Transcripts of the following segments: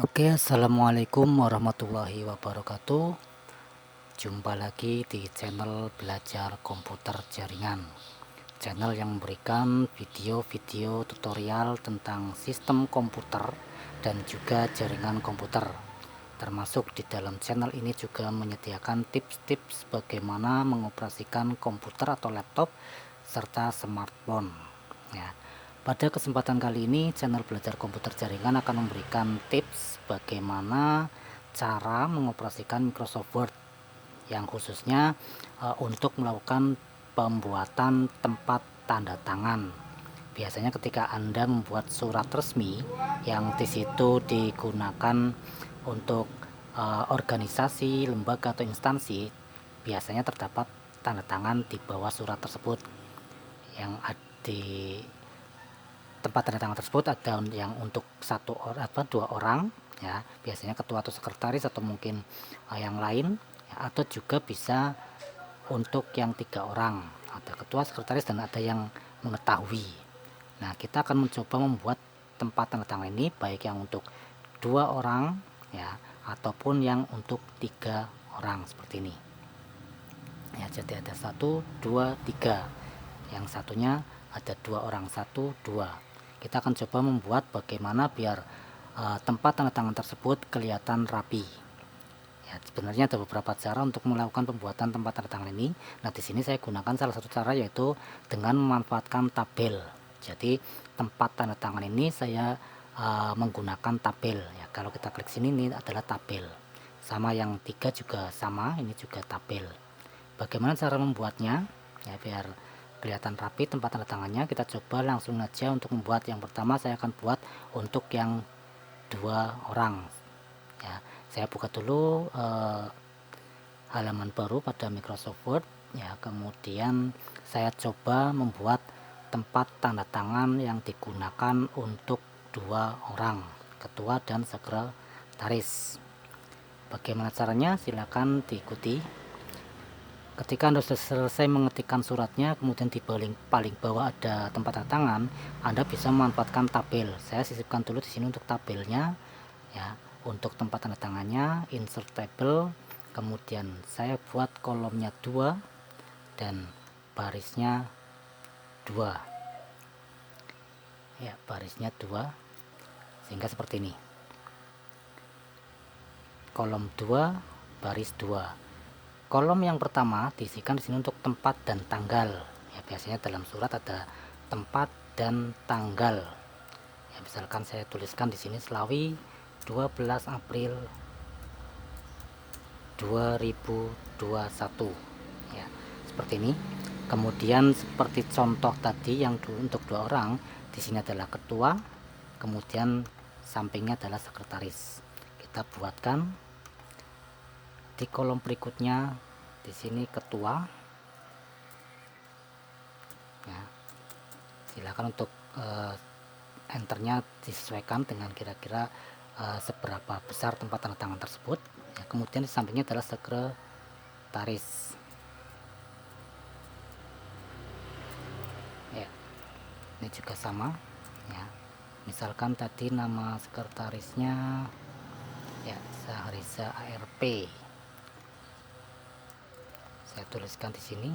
Oke, assalamualaikum warahmatullahi wabarakatuh. Jumpa lagi di channel belajar komputer jaringan, channel yang memberikan video-video tutorial tentang sistem komputer dan juga jaringan komputer. Termasuk di dalam channel ini juga menyediakan tips-tips bagaimana mengoperasikan komputer atau laptop serta smartphone ya. Pada kesempatan kali ini channel belajar komputer jaringan akan memberikan tips bagaimana cara mengoperasikan Microsoft Word yang khususnya untuk melakukan pembuatan tempat tanda tangan. Biasanya ketika Anda membuat surat resmi yang di situ digunakan untuk organisasi, lembaga atau instansi, biasanya terdapat tanda tangan di bawah surat tersebut. Yang di tempat tanda tangan tersebut ada yang untuk satu orang atau dua orang ya, biasanya ketua atau sekretaris atau mungkin yang lain ya, atau juga bisa untuk yang 3 orang, ada ketua, sekretaris, dan ada yang mengetahui. Nah, kita akan mencoba membuat tempat tanda tangan ini baik yang untuk 2 orang ya ataupun yang untuk 3 orang seperti ini ya. Jadi ada 1 2 3, yang satunya ada 2 orang, 1 2. Kita akan coba membuat bagaimana biar tempat tanda tangan tersebut kelihatan rapi. Ya, sebenarnya ada beberapa cara untuk melakukan pembuatan tempat tanda tangan ini. Nah, di sini saya gunakan salah satu cara yaitu dengan memanfaatkan tabel. Jadi tempat tanda tangan ini saya menggunakan tabel ya. Kalau kita klik sini, ini adalah tabel. Sama yang 3 juga sama, ini juga tabel. Bagaimana cara membuatnya? Ya, biar kelihatan rapi tempat tanda tangannya, kita coba langsung aja untuk membuat. Yang pertama saya akan buat untuk yang 2 orang ya. Saya buka dulu halaman baru pada Microsoft Word ya, kemudian saya coba membuat tempat tanda tangan yang digunakan untuk 2 orang, ketua dan sekretaris. Bagaimana caranya? Silakan diikuti. Ketika Anda sudah selesai mengetikkan suratnya, kemudian di paling bawah ada tempat tanda tangan, Anda bisa memanfaatkan tabel. Saya sisipkan dulu di sini untuk tabelnya ya. Untuk tempat tanda tangannya, insert table, kemudian saya buat kolomnya 2 dan barisnya 2 ya, barisnya 2 sehingga seperti ini, kolom 2 baris 2. Kolom yang pertama diisikan di sini untuk tempat dan tanggal ya. Biasanya dalam surat ada tempat dan tanggal ya. Misalkan saya tuliskan di sini Slawi 12 April 2021 ya, seperti ini. Kemudian seperti contoh tadi yang untuk 2 orang, di sini adalah ketua, kemudian sampingnya adalah sekretaris. Kita buatkan di kolom berikutnya, di sini ketua ya. Silakan untuk enternya disesuaikan dengan kira-kira seberapa besar tempat tanda tangan tersebut ya. Kemudian di sampingnya adalah sekretaris ya. Ini juga sama ya. Misalkan tadi nama sekretarisnya ya Sahriza ARP, saya tuliskan di sini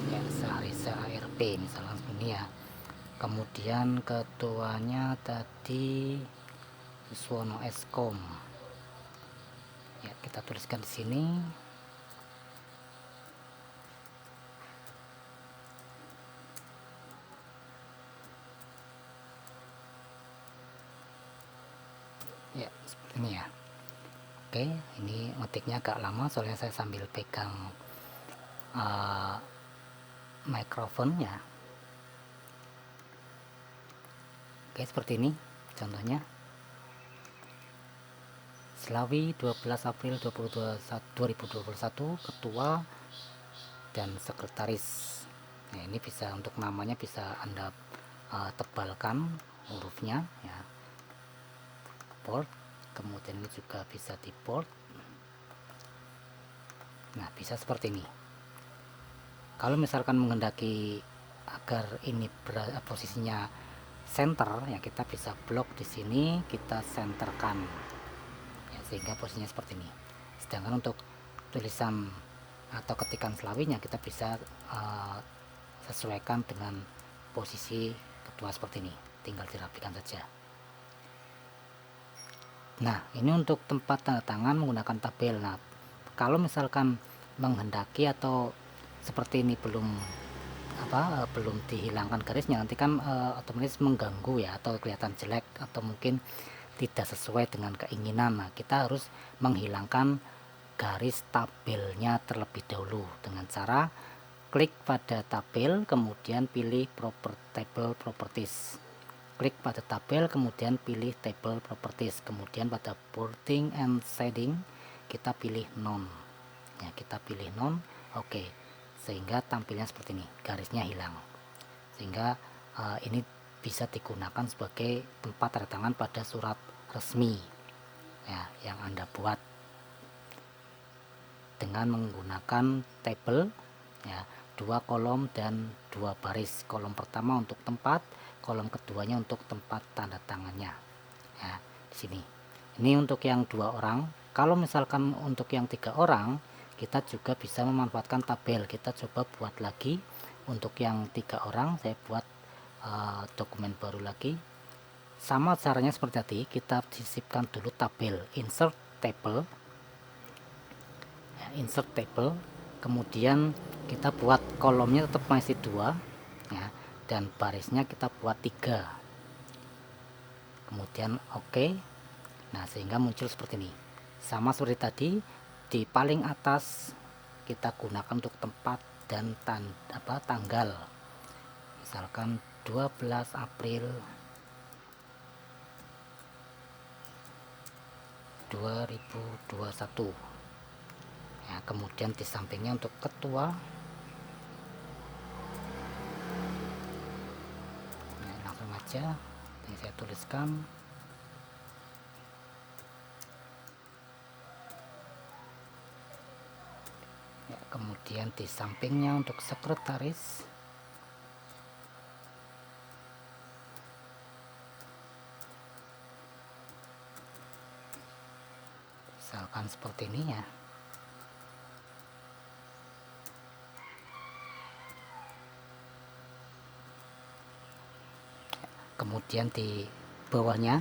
ya, Sahriza ARP misalkan ini ya. Kemudian ketuanya tadi Yuswono Eskom ya, kita tuliskan di sini ya, seperti ini ya. Oke, ini ngetiknya agak lama soalnya saya sambil pegang mikrofonnya. Oke, seperti ini contohnya. Slawi 12 April 2021, ketua dan sekretaris. Nah, ini bisa untuk namanya bisa Anda tebalkan hurufnya ya. Bold, kemudian ini juga bisa di bold. Nah, bisa seperti ini. Kalau misalkan menghendaki agar ini posisinya center, ya kita bisa blok di sini, kita centerkan ya, sehingga posisinya seperti ini. Sedangkan untuk tulisan atau ketikan selawinya kita bisa sesuaikan dengan posisi ketua seperti ini, tinggal dirapikan saja. Nah, ini untuk tempat tanda tangan menggunakan tabel. Nah, kalau misalkan menghendaki atau seperti ini belum dihilangkan garisnya, nanti kan otomatis mengganggu ya, atau kelihatan jelek atau mungkin tidak sesuai dengan keinginan. Nah, kita harus menghilangkan garis tabelnya terlebih dahulu dengan cara klik pada tabel, kemudian pilih table properties. Klik pada tabel, kemudian pilih table properties, kemudian pada boarding and shading kita pilih none. Ya, kita pilih none. Oke. Sehingga tampilnya seperti ini, garisnya hilang. Sehingga ini bisa digunakan sebagai tempat tanda tangan pada surat resmi ya, yang Anda buat dengan menggunakan table ya, 2 kolom dan 2 baris. Kolom pertama untuk tempat, kolom keduanya untuk tempat tanda tangannya ya, di sini. Ini untuk yang 2 orang. Kalau misalkan untuk yang 3 orang, kita juga bisa memanfaatkan tabel. Kita coba buat lagi untuk yang 3 orang. Saya buat dokumen baru lagi. Sama caranya seperti tadi, kita sisipkan dulu tabel, insert table ya, insert table, kemudian kita buat kolomnya tetap masih 2 ya, dan barisnya kita buat 3, kemudian oke. Nah, sehingga muncul seperti ini, sama seperti tadi. Di paling atas kita gunakan untuk tempat dan tanggal, misalkan 12 April 2021 ya. Kemudian di sampingnya untuk ketua ya, langsung aja ini saya tuliskan ya. Kemudian di sampingnya untuk sekretaris, misalkan seperti ini ya. Kemudian di bawahnya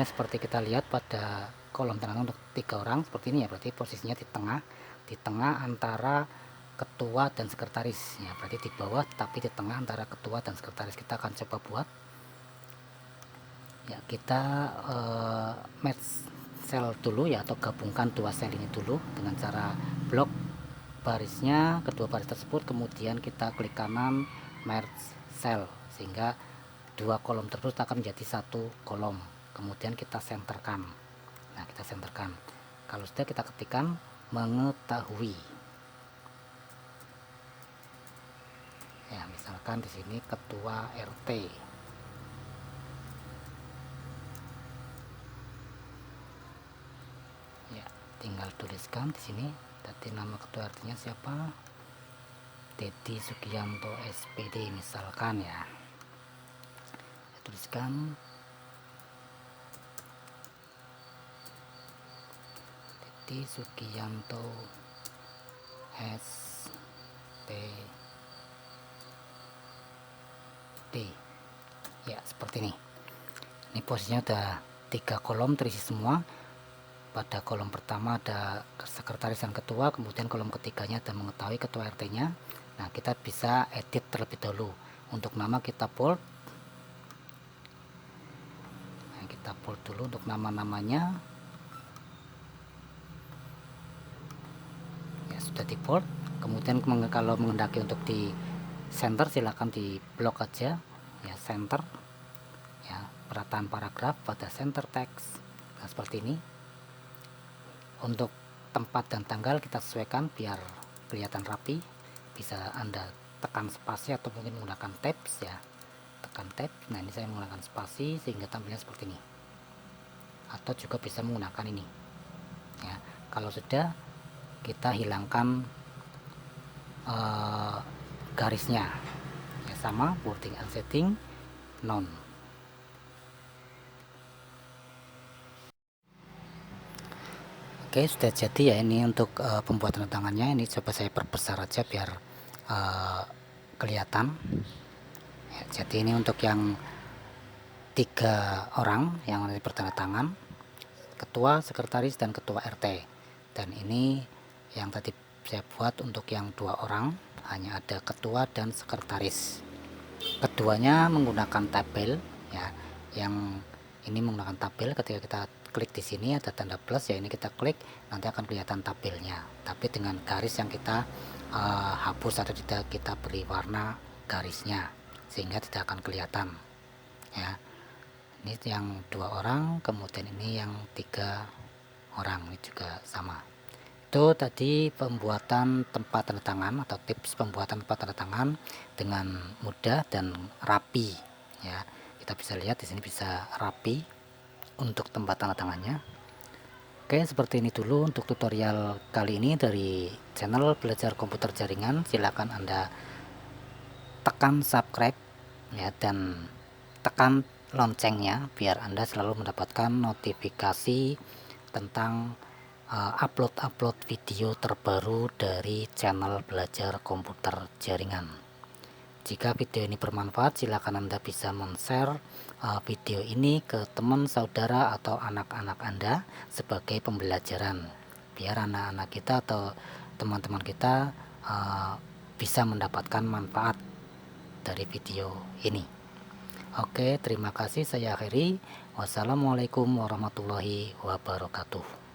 seperti kita lihat pada kolom tengah untuk 3 orang seperti ini ya, berarti posisinya di tengah antara ketua dan sekretaris ya, berarti di bawah tapi di tengah antara ketua dan sekretaris. Kita akan coba buat ya, kita match cell dulu ya, atau gabungkan 2 sel ini dulu dengan cara blok barisnya, kedua baris tersebut, kemudian kita klik kanan merge cell, sehingga 2 kolom tersebut akan menjadi 1 kolom. Kemudian kita centerkan. Nah, kita centerkan. Kalau sudah, kita ketikkan mengetahui ya, misalkan di sini ketua RT ya, tinggal tuliskan di sini tadi nama ketua RT-nya siapa, Dedi Sugianto SPD misalkan ya. Tuliskan Dedi Sugianto SPD ya, seperti ini. Ini posisinya ada 3 kolom terisi semua. Pada kolom pertama ada sekretaris dan ketua, kemudian kolom ketiganya ada mengetahui ketua RT-nya. Nah, kita bisa edit terlebih dahulu. Untuk nama kita bold. Kita bold dulu untuk nama-namanya ya, sudah di bold. Kemudian kalau menghendaki untuk di center, silahkan di blok aja ya, center ya, perataan paragraf pada center text. Nah, seperti ini. Untuk tempat dan tanggal kita sesuaikan biar kelihatan rapi. Bisa Anda tekan spasi atau mungkin menggunakan tabs ya, tekan tab. Nah, ini saya menggunakan spasi sehingga tampilnya seperti ini, atau juga bisa menggunakan ini ya. Kalau sudah, kita hilangkan garisnya ya, sama wording and setting none. Oke, sudah jadi ya ini untuk pembuatan tangannya. Ini coba saya perbesar aja biar kelihatan ya. Jadi ini untuk yang 3 orang yang nanti bertanda tangan, ketua, sekretaris, dan ketua RT. Dan ini yang tadi saya buat untuk yang 2 orang, hanya ada ketua dan sekretaris. Keduanya menggunakan tabel ya. Yang ini menggunakan tabel. Ketika kita klik di sini ada tanda plus ya, ini kita klik nanti akan kelihatan tabelnya, tapi dengan garis yang kita hapus atau tidak kita beri warna garisnya sehingga tidak akan kelihatan ya. Ini yang 2 orang, kemudian ini yang 3 orang, ini juga sama. Itu tadi pembuatan tempat tanda tangan atau tips pembuatan tempat tanda tangan dengan mudah dan rapi ya. Kita bisa lihat di sini bisa rapi untuk tempat tanda tangannya. Oke, seperti ini dulu untuk tutorial kali ini dari channel Belajar Komputer Jaringan. Silakan Anda tekan subscribe ya, dan tekan loncengnya biar Anda selalu mendapatkan notifikasi tentang upload video terbaru dari channel Belajar Komputer Jaringan. Jika video ini bermanfaat, silakan Anda bisa men-share video ini ke teman, saudara, atau anak-anak Anda sebagai pembelajaran, biar anak-anak kita atau teman-teman kita bisa mendapatkan manfaat dari video ini. Oke, terima kasih. Saya akhiri. Wassalamualaikum warahmatullahi wabarakatuh.